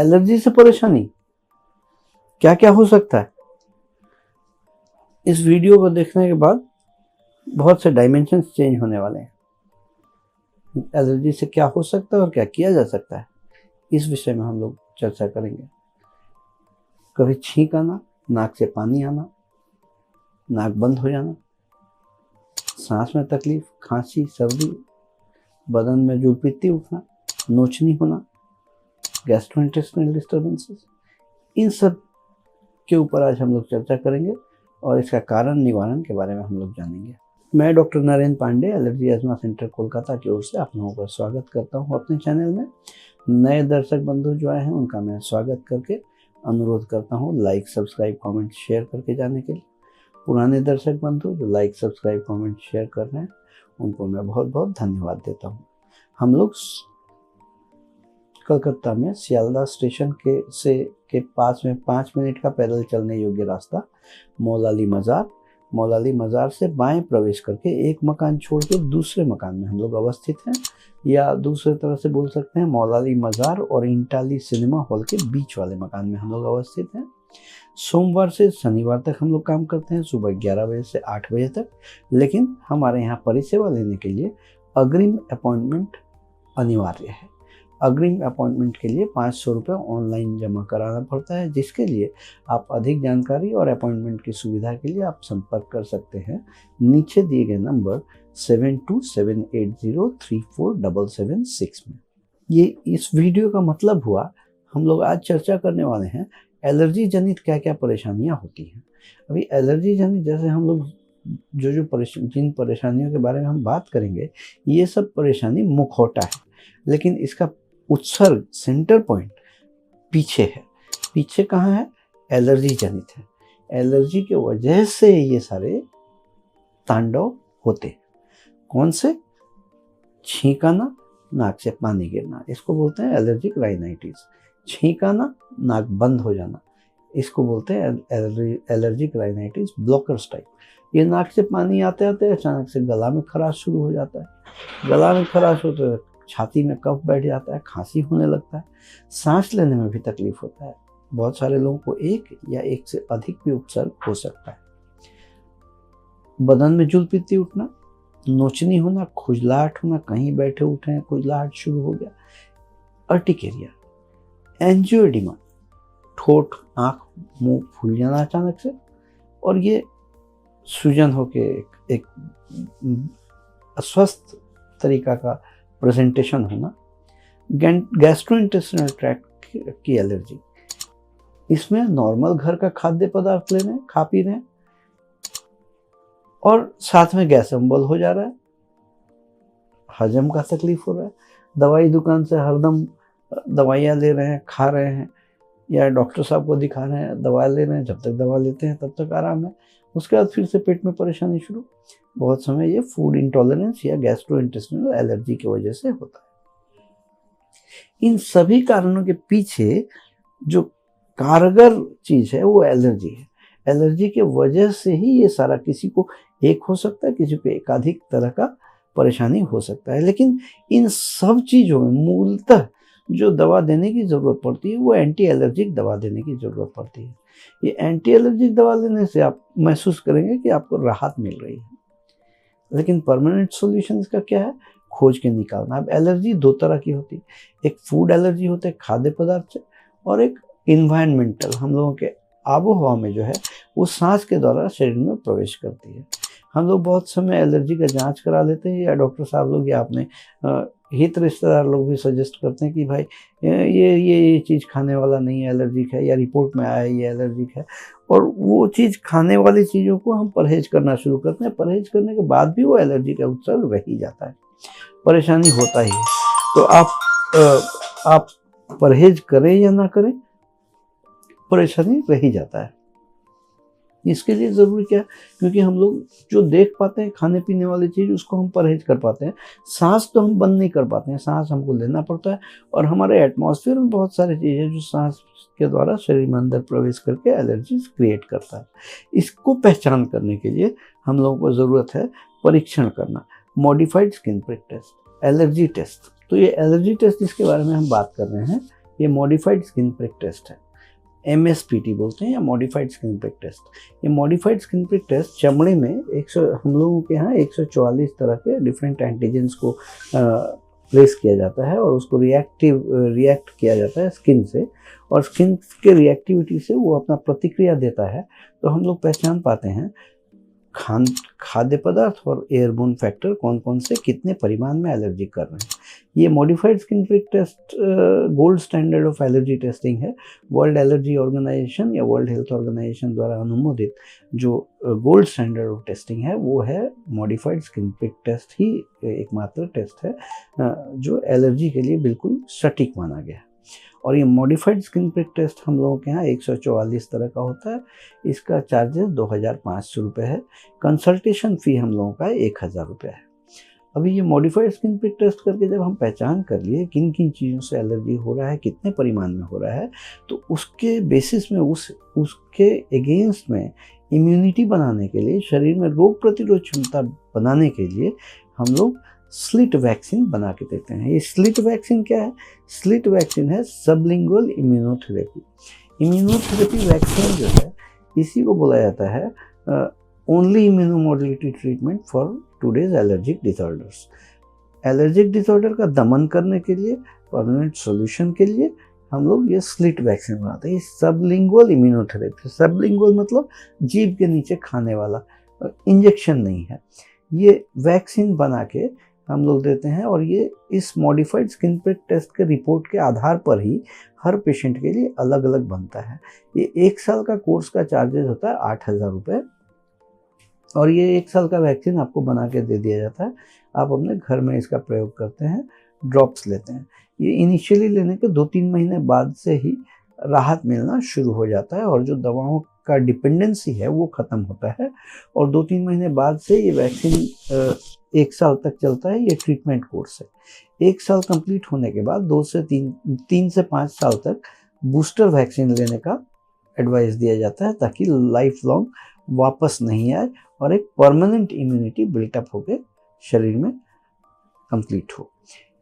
Allergy से परेशानी क्या क्या हो सकता है? इस वीडियो को देखने के बाद बहुत से डायमेंशंस चेंज होने वाले हैं। एलर्जी से क्या हो सकता है और क्या किया जा सकता है, इस विषय में हम लोग चर्चा करेंगे। कभी छींक आना, नाक से पानी आना, नाक बंद हो जाना, सांस में तकलीफ, खांसी, सर्दी, बदन में जूलपीती उठना, नोचनी होना, गैस्ट्रोइंटेस्टाइनल डिस्टर्बेंसेस, इन सब के ऊपर आज हम लोग चर्चा करेंगे और इसका कारण निवारण के बारे में हम लोग जानेंगे। मैं doctor Narendra Pandey, allergy asthma centre Kolkata की ओर से आप लोगों का स्वागत करता हूं अपने चैनल में। नए दर्शक बंधु जो आए हैं उनका मैं स्वागत करके अनुरोध करता हूं लाइक, सब्सक्राइब, कमेंट, शेयर करके जाने के लिए। पुराने दर्शक बंधु जो लाइक, सब्सक्राइब, कमेंट, शेयर कर रहे हैं उनको मैं बहुत बहुत धन्यवाद देता हूँ। हम लोग कलकत्ता में सियालदह स्टेशन के पास में 5 मिनट का पैदल चलने योग्य रास्ता मौलाली मज़ार से बाएं प्रवेश करके एक मकान छोड़ के दूसरे मकान में हम लोग अवस्थित हैं, या दूसरे तरह से बोल सकते हैं मौलाली मज़ार और इंटाली सिनेमा हॉल के बीच वाले मकान में हम लोग अवस्थित हैं। सोमवार से शनिवार तक हम लोग काम करते हैं, सुबह 11 बजे से 8 बजे तक। लेकिन हमारे यहाँ परिसेवा लेने के लिए अग्रिम अपॉइंटमेंट अनिवार्य है। अग्रिम अपॉइंटमेंट के लिए 500 रुपये ऑनलाइन जमा कराना पड़ता है, जिसके लिए आप अधिक जानकारी और अपॉइंटमेंट की सुविधा के लिए आप संपर्क कर सकते हैं नीचे दिए गए नंबर 7278034776 में। ये इस वीडियो का मतलब हुआ, हम लोग आज चर्चा करने वाले हैं एलर्जी जनित क्या क्या परेशानियां होती हैं। अभी एलर्जी जनित जैसे हम लोग जिन परेशानियों के बारे में हम बात करेंगे, ये सब परेशानी मुखौटा है, लेकिन इसका उत्सर्ग, सेंटर पॉइंट पीछे है। पीछे कहाँ है? एलर्जी जनित है। एलर्जी के वजह से ये सारे तांडव होते हैं। कौन से? छींक आना, नाक से पानी गिरना, इसको बोलते हैं एलर्जिक राइनाइटिस। छींक आना, नाक बंद हो जाना, इसको बोलते हैं एलर्जिक राइनाइटिस ब्लॉकर्स टाइप। ये नाक से पानी आते आते अचानक से गला में खराश शुरू हो जाता है। गला में खराश होते छाती में कफ बैठ जाता है, खांसी होने लगता है, सांस लेने में भी तकलीफ होता है। बहुत सारे लोगों को एक या एक से अधिक भी उपसर्ग हो सकता है। बदन में जूलपीती उठना, नोचनी होना, खुजलाहट होना, कहीं बैठे उठे हैं खुजलाहट शुरू हो गया, अर्टिकेरिया, एंजियोएडिमा, ठोठ, आँख, मुंह फूल जाना अचानक से, और ये सूजन होके एक अस्वस्थ तरीका का प्रेजेंटेशन होना। गैस्ट्रोइंटेस्टाइनल ट्रैक्ट की एलर्जी, इसमें नॉर्मल घर का खाद्य पदार्थ ले रहे हैं, खा पी रहे हैं, और साथ में गैस अम्बल हो जा रहा है, हजम का तकलीफ हो रहा है। दवाई दुकान से हरदम दवाइयाँ ले रहे हैं, खा रहे हैं, या डॉक्टर साहब को दिखा रहे हैं, दवा ले रहे हैं, जब तक दवा लेते हैं तब तक आराम है, उसके बाद फिर से पेट में परेशानी शुरू। बहुत समय ये फूड इंटॉलरेंस या गैस्ट्रोइंटेस्टाइनल एलर्जी की वजह से होता है। इन सभी कारणों के पीछे जो कारगर चीज है वो एलर्जी है। एलर्जी के वजह से ही ये सारा, किसी को एक हो सकता है, किसी को एकाधिक तरह का परेशानी हो सकता है। लेकिन इन सब चीजों में मूलतः जो दवा देने की जरूरत पड़ती है वो एंटी एलर्जिक दवा देने की जरूरत पड़ती है। ये एंटी एलर्जिक दवा लेने से आप महसूस करेंगे कि आपको राहत मिल रही है। लेकिन परमानेंट सॉल्यूशन इसका क्या है? खोज के निकालना। अब एलर्जी दो तरह की होती है, एक फूड एलर्जी होती है खाद्य पदार्थ से, और एक इन्वायरमेंटल, हम लोगों के आबो हवा में जो है वो सांस के द्वारा शरीर में प्रवेश करती है। हम लोग बहुत समय एलर्जी का जांच करा लेते हैं, या डॉक्टर साहब लोग या अपने हित रिश्तेदार लोग भी सजेस्ट करते हैं कि भाई ये चीज़ खाने वाला नहीं है, एलर्जिक है, या रिपोर्ट में आया ये एलर्जिक है, और वो चीज़ खाने वाली चीज़ों को हम परहेज करना शुरू करते हैं। परहेज करने के बाद भी वो एलर्जी का उत्सर्ग रह ही जाता है, परेशानी होता ही है। तो आप परहेज करें या ना करें, परेशानी रह ही जाता है। इसके लिए ज़रूरी क्या है? क्योंकि हम लोग जो देख पाते हैं खाने पीने वाली चीज़, उसको हम परहेज कर पाते हैं। सांस तो हम बंद नहीं कर पाते हैं, सांस हमको लेना पड़ता है, और हमारे एटमॉस्फेयर में बहुत सारी चीज़ें जो सांस के द्वारा शरीर में अंदर प्रवेश करके एलर्जीज क्रिएट करता है। इसको पहचान करने के लिए हम लोगों को ज़रूरत है परीक्षण करना, modified skin prick test, allergy test. तो ये एलर्जी टेस्ट जिसके बारे में हम बात कर रहे हैं, ये मॉडिफाइड स्किन प्रिक टेस्ट है, MSPT बोलते हैं या मॉडिफाइड स्किन प्रिक टेस्ट। ये मॉडिफाइड स्किन प्रिक टेस्ट चमड़े में हम लोगों के यहाँ 144 तरह के डिफरेंट एंटीजेंस को प्लेस किया जाता है और उसको रिएक्ट किया जाता है स्किन से, और स्किन के रिएक्टिविटी से वो अपना प्रतिक्रिया देता है। तो हम लोग पहचान पाते हैं खाद्य पदार्थ और एयरबोर्न फैक्टर कौन कौन से कितने परिमाण में एलर्जी कर रहे हैं। ये modified skin prick test gold standard of allergy testing है। वर्ल्ड एलर्जी ऑर्गेनाइजेशन या वर्ल्ड हेल्थ ऑर्गेनाइजेशन द्वारा अनुमोदित जो गोल्ड स्टैंडर्ड ऑफ टेस्टिंग है वो है मॉडिफाइड स्किन प्रिक टेस्ट ही एकमात्र टेस्ट है जो एलर्जी के लिए बिल्कुल सटीक माना गया है। और ये मॉडिफाइड स्किन प्रिक टेस्ट हम लोगों के यहाँ 144 तरह का होता है। इसका चार्जेस 2500 रुपये है। कंसल्टेशन फ़ी हम लोगों का 1000 रुपये है। अभी ये मॉडिफाइड स्किन प्रिक टेस्ट करके जब हम पहचान कर लिए किन किन चीज़ों से एलर्जी हो रहा है, कितने परिमाण में हो रहा है, तो उसके बेसिस में उसके अगेंस्ट में इम्यूनिटी बनाने के लिए, शरीर में रोग प्रतिरोध क्षमता बनाने के लिए हम लोग स्लिट वैक्सीन बना के देते हैं। ये स्लिट वैक्सीन क्या है? स्लिट वैक्सीन है सबलिंगुअल इम्यूनोथेरेपी। इम्यूनोथेरेपी वैक्सीन जो है इसी को बोला जाता है only immunomodulatory treatment for today's allergic disorders. Allergic disorder का दमन करने के लिए, परमानेंट सॉल्यूशन के लिए हम लोग ये स्लिट वैक्सीन बनाते हैं। ये सबलिंगुअल इम्यूनोथेरेपी, सबलिंगुअल मतलब जीभ के नीचे खाने वाला, इंजेक्शन नहीं है। ये वैक्सीन बना के हम लोग देते हैं और ये इस मॉडिफाइड स्किन प्रिक टेस्ट के रिपोर्ट के आधार पर ही हर पेशेंट के लिए अलग अलग बनता है। ये 1 साल का कोर्स का चार्जेस होता है 8000 रुपये और ये 1 साल का वैक्सीन आपको बना के दे दिया जाता है। आप अपने घर में इसका प्रयोग करते हैं, ड्रॉप्स लेते हैं। ये इनिशियली लेने के 2-3 महीने बाद से ही राहत मिलना शुरू हो जाता है और जो दवाओं का डिपेंडेंसी है वो ख़त्म होता है और 2-3 महीने बाद से ये वैक्सीन 1 साल तक चलता है। ये ट्रीटमेंट कोर्स है। 1 साल कंप्लीट होने के बाद 3 से 5 साल तक बूस्टर वैक्सीन लेने का एडवाइस दिया जाता है ताकि लाइफ लॉन्ग वापस नहीं आए और एक परमानेंट इम्यूनिटी बिल्टअप होकर शरीर में कंप्लीट हो।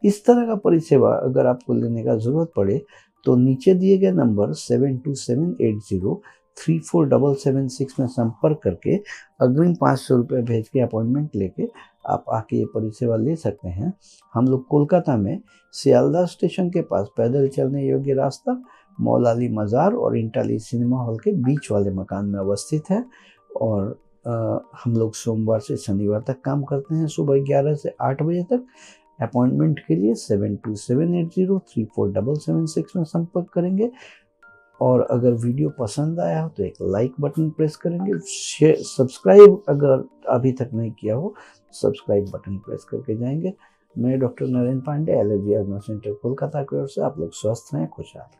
इस तरह का परिसेवा अगर आपको लेने का ज़रूरत पड़े तो नीचे दिए गए नंबर 7278034776 में संपर्क करके अग्रिम 500 रुपये भेज के अपॉइंटमेंट लेके आप आके ये परिसेवा ले सकते हैं। हम लोग कोलकाता में सियालदह स्टेशन के पास पैदल चलने योग्य रास्ता, मौलाली मज़ार और इंटाली सिनेमा हॉल के बीच वाले मकान में अवस्थित है और हम लोग सोमवार से शनिवार तक काम करते हैं सुबह 11 से 8 बजे तक। अपॉइंटमेंट के लिए 7278034776 में संपर्क करेंगे और अगर वीडियो पसंद आया हो तो एक लाइक बटन प्रेस करेंगे। सब्सक्राइब अगर अभी तक नहीं किया हो सब्सक्राइब बटन प्रेस करके जाएंगे। मैं doctor Narendra Pandey, allergy asthma centre Kolkata की ओर से आप लोग स्वस्थ रहें, खुशहाल रहें।